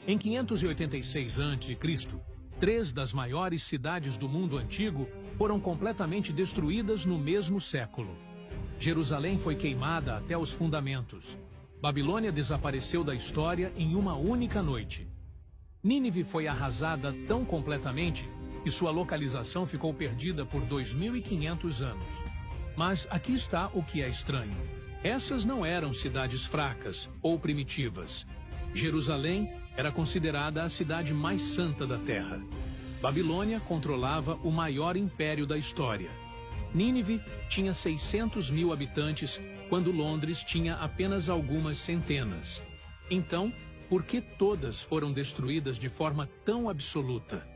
Em 586 a.C., 3 das maiores cidades do mundo antigo foram completamente destruídas no mesmo século. Jerusalém foi queimada até os fundamentos. Babilônia desapareceu da história em uma única noite. Nínive foi arrasada tão completamente que sua localização ficou perdida por 2.500 anos. Mas aqui está o que é estranho. Essas não eram cidades fracas ou primitivas. Jerusalém era considerada a cidade mais santa da terra. Babilônia controlava o maior império da história. Nínive tinha 600 mil habitantes, quando Londres tinha apenas algumas centenas. Então, por que todas foram destruídas de forma tão absoluta?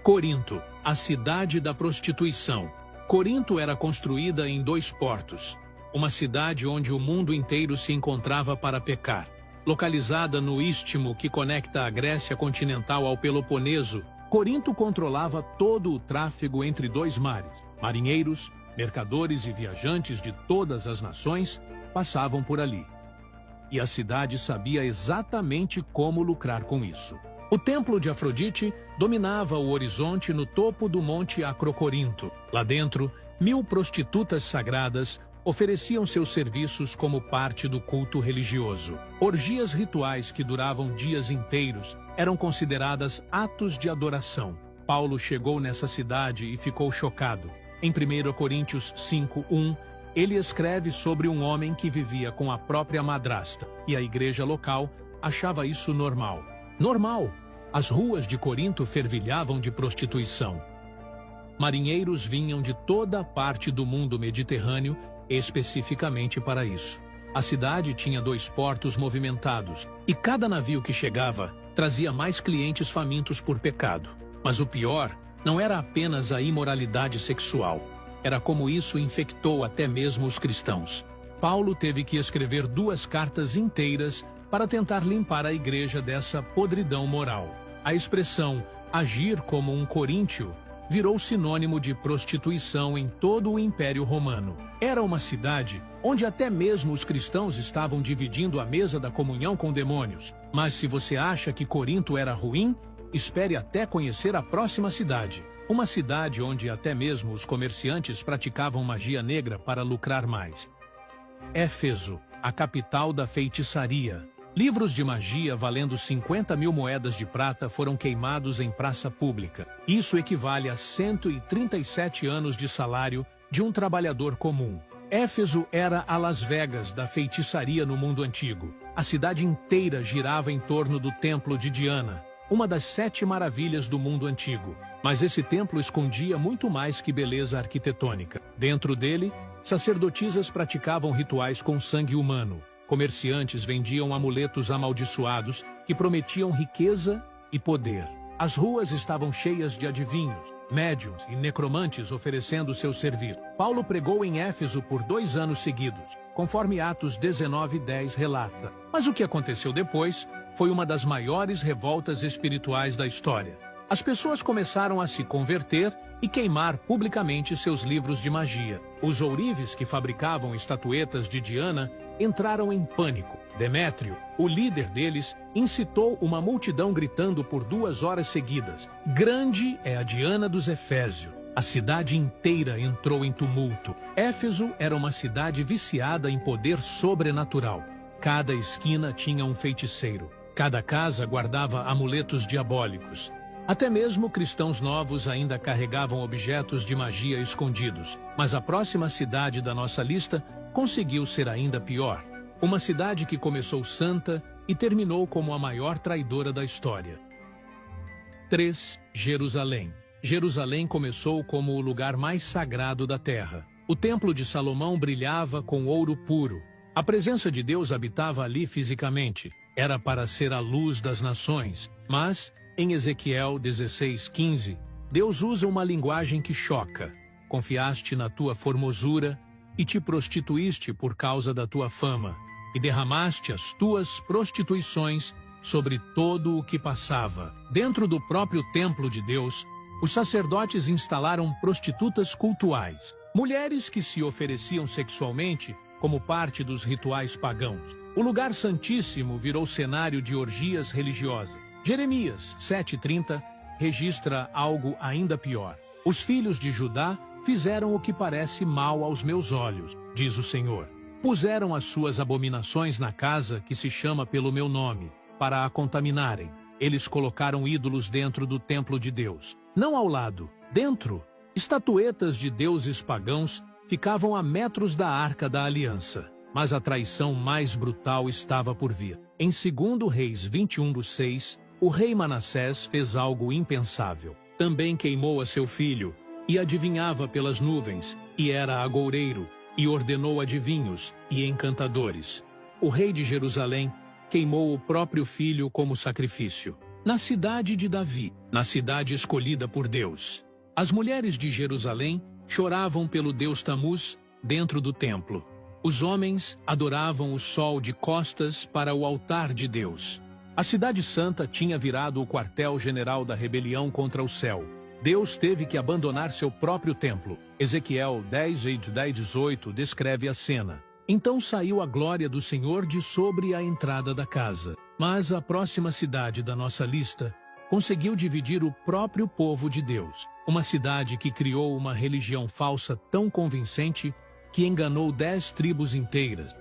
Corinto, a cidade da prostituição. Corinto era construída em 2 portos, uma cidade onde o mundo inteiro se encontrava para pecar. Localizada no istmo que conecta a Grécia continental ao Peloponeso, Corinto controlava todo o tráfego entre 2 mares. Marinheiros, mercadores e viajantes de todas as nações passavam por ali. E a cidade sabia exatamente como lucrar com isso. O templo de Afrodite dominava o horizonte no topo do monte Acrocorinto. Lá dentro, 1000 prostitutas sagradas ofereciam seus serviços como parte do culto religioso. Orgias rituais que duravam dias inteiros eram consideradas atos de adoração. Paulo chegou nessa cidade e ficou chocado. Em 1 Coríntios 5:1, ele escreve sobre um homem que vivia com a própria madrasta, e a igreja local achava isso normal. Normal! As ruas de Corinto fervilhavam de prostituição. Marinheiros vinham de toda a parte do mundo mediterrâneo especificamente para isso. A cidade tinha 2 portos movimentados, e cada navio que chegava trazia mais clientes famintos por pecado. Mas o pior não era apenas a imoralidade sexual, era como isso infectou até mesmo os cristãos. Paulo teve que escrever 2 cartas inteiras para tentar limpar a igreja dessa podridão moral. A expressão agir como um coríntio virou sinônimo de prostituição em todo o Império Romano. Era uma cidade onde até mesmo os cristãos estavam dividindo a mesa da comunhão com demônios. Mas se você acha que Corinto era ruim, espere até conhecer a próxima cidade. Uma cidade onde até mesmo os comerciantes praticavam magia negra para lucrar mais. Éfeso, a capital da feitiçaria. Livros de magia valendo 50.000 moedas de prata foram queimados em praça pública. Isso equivale a 137 anos de salário de um trabalhador comum. Éfeso era a Las Vegas da feitiçaria no mundo antigo. A cidade inteira girava em torno do templo de Diana, uma das 7 maravilhas do mundo antigo. Mas esse templo escondia muito mais que beleza arquitetônica. Dentro dele, sacerdotisas praticavam rituais com sangue humano. Comerciantes vendiam amuletos amaldiçoados que prometiam riqueza e poder. As ruas estavam cheias de adivinhos, médiuns e necromantes oferecendo seus serviços. Paulo pregou em Éfeso por 2 anos seguidos, conforme Atos 19:10 relata. Mas o que aconteceu depois foi uma das maiores revoltas espirituais da história. As pessoas começaram a se converter e queimar publicamente seus livros de magia. Os ourives que fabricavam estatuetas de Diana entraram em pânico. Demétrio, o líder deles, incitou uma multidão gritando por 2 horas seguidas: "Grande é a Diana dos Efésios!" A cidade inteira entrou em tumulto. Éfeso era uma cidade viciada em poder sobrenatural. Cada esquina tinha um feiticeiro. Cada casa guardava amuletos diabólicos. Até mesmo cristãos novos ainda carregavam objetos de magia escondidos. Mas a próxima cidade da nossa lista conseguiu ser ainda pior. Uma cidade que começou santa e terminou como a maior traidora da história. 3. Jerusalém. Jerusalém começou como o lugar mais sagrado da terra. O templo de Salomão brilhava com ouro puro. A presença de Deus habitava ali fisicamente. Era para ser a luz das nações. Mas, em Ezequiel 16:15, Deus usa uma linguagem que choca. Confiaste na tua formosura e te prostituíste por causa da tua fama, e derramaste as tuas prostituições sobre todo o que passava. Dentro do próprio templo de Deus, os sacerdotes instalaram prostitutas cultuais, mulheres que se ofereciam sexualmente como parte dos rituais pagãos. O lugar santíssimo virou cenário de orgias religiosas. Jeremias 7:30 registra algo ainda pior. Os filhos de Judá fizeram o que parece mal aos meus olhos, diz o Senhor. Puseram as suas abominações na casa que se chama pelo meu nome, para a contaminarem. Eles colocaram ídolos dentro do templo de Deus. Não ao lado, dentro. Estatuetas de deuses pagãos ficavam a metros da Arca da Aliança. Mas a traição mais brutal estava por vir. Em 2 Reis 21:6, o rei Manassés fez algo impensável. Também queimou a seu filho, e adivinhava pelas nuvens, e era agoureiro, e ordenou adivinhos e encantadores. O rei de Jerusalém queimou o próprio filho como sacrifício. Na cidade de Davi, na cidade escolhida por Deus, as mulheres de Jerusalém choravam pelo deus Tamuz dentro do templo. Os homens adoravam o sol de costas para o altar de Deus. A cidade santa tinha virado o quartel-general da rebelião contra o céu. Deus teve que abandonar seu próprio templo. Ezequiel 10:18 descreve a cena. Então saiu a glória do Senhor de sobre a entrada da casa. Mas a próxima cidade da nossa lista conseguiu dividir o próprio povo de Deus. Uma cidade que criou uma religião falsa tão convincente que enganou 10 tribos inteiras.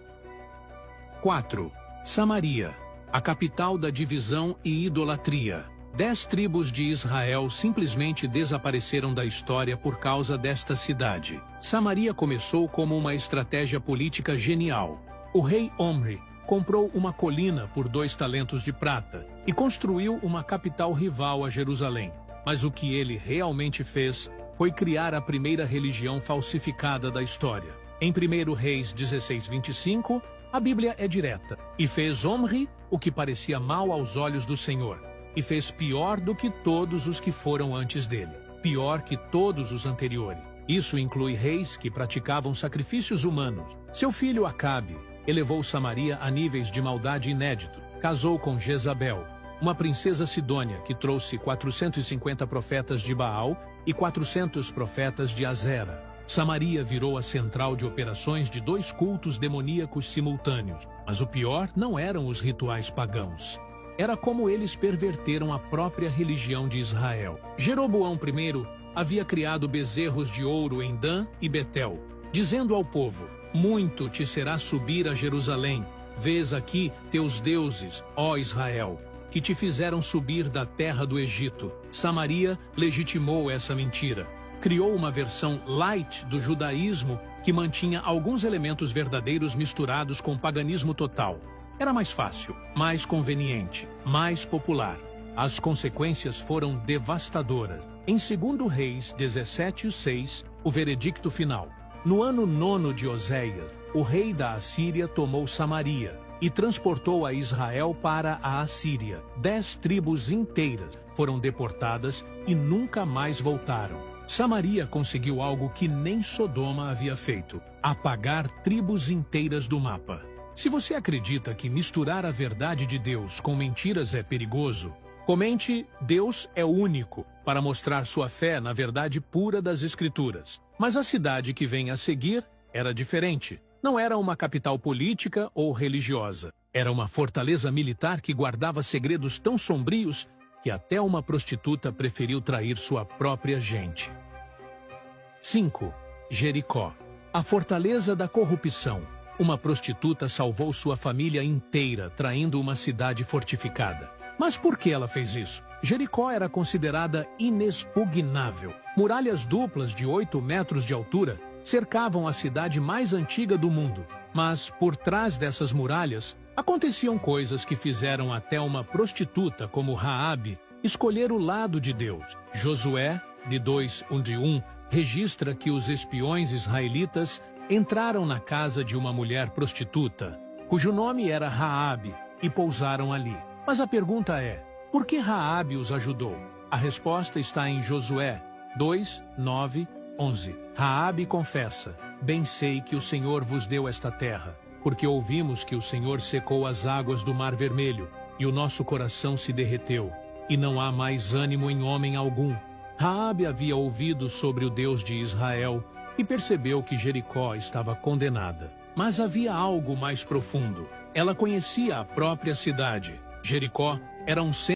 4. Samaria, a capital da divisão e idolatria. 10 tribos de Israel simplesmente desapareceram da história por causa desta cidade. Samaria começou como uma estratégia política genial. O rei Omri comprou uma colina por 2 talentos de prata e construiu uma capital rival a Jerusalém. Mas o que ele realmente fez foi criar a primeira religião falsificada da história. Em 1 Reis 16:25, a Bíblia é direta. E fez Omri o que parecia mal aos olhos do Senhor, e fez pior do que todos os que foram antes dele, pior que todos os anteriores. Isso inclui reis que praticavam sacrifícios humanos. Seu filho Acabe elevou Samaria a níveis de maldade inédito. Casou com Jezabel, uma princesa sidônia que trouxe 450 profetas de Baal e 400 profetas de Azera. Samaria virou a central de operações de 2 cultos demoníacos simultâneos. Mas o pior não eram os rituais pagãos. Era como eles perverteram a própria religião de Israel. Jeroboão I havia criado bezerros de ouro em Dan e Betel, dizendo ao povo: muito te será subir a Jerusalém. Vês aqui teus deuses, ó Israel, que te fizeram subir da terra do Egito. Samaria legitimou essa mentira. Criou uma versão light do judaísmo que mantinha alguns elementos verdadeiros misturados com paganismo total. Era mais fácil, mais conveniente, mais popular. As consequências foram devastadoras. Em 2 Reis 17:6, o veredicto final. No ano 9 de Oséias, o rei da Assíria tomou Samaria e transportou a Israel para a Assíria. 10 tribos inteiras foram deportadas e nunca mais voltaram. Samaria conseguiu algo que nem Sodoma havia feito: apagar tribos inteiras do mapa. Se você acredita que misturar a verdade de Deus com mentiras é perigoso, comente Deus é único para mostrar sua fé na verdade pura das Escrituras. Mas a cidade que vem a seguir era diferente. Não era uma capital política ou religiosa. Era uma fortaleza militar que guardava segredos tão sombrios que até uma prostituta preferiu trair sua própria gente. 5. Jericó, a fortaleza da corrupção. Uma prostituta salvou sua família inteira, traindo uma cidade fortificada. Mas por que ela fez isso? Jericó era considerada inexpugnável. Muralhas duplas de 8 metros de altura cercavam a cidade mais antiga do mundo. Mas por trás dessas muralhas aconteciam coisas que fizeram até uma prostituta como Raabe escolher o lado de Deus. Josué, de 2:1, registra que os espiões israelitas entraram na casa de uma mulher prostituta, cujo nome era Raabe, e pousaram ali. Mas a pergunta é: por que Raabe os ajudou? A resposta está em Josué 2:9-11. Raabe confessa: bem sei que o Senhor vos deu esta terra, porque ouvimos que o Senhor secou as águas do Mar Vermelho, e o nosso coração se derreteu, e não há mais ânimo em homem algum. Raabe havia ouvido sobre o Deus de Israel e percebeu que Jericó estava condenada. Mas havia algo mais profundo. Ela conhecia a própria cidade. Jericó era um centro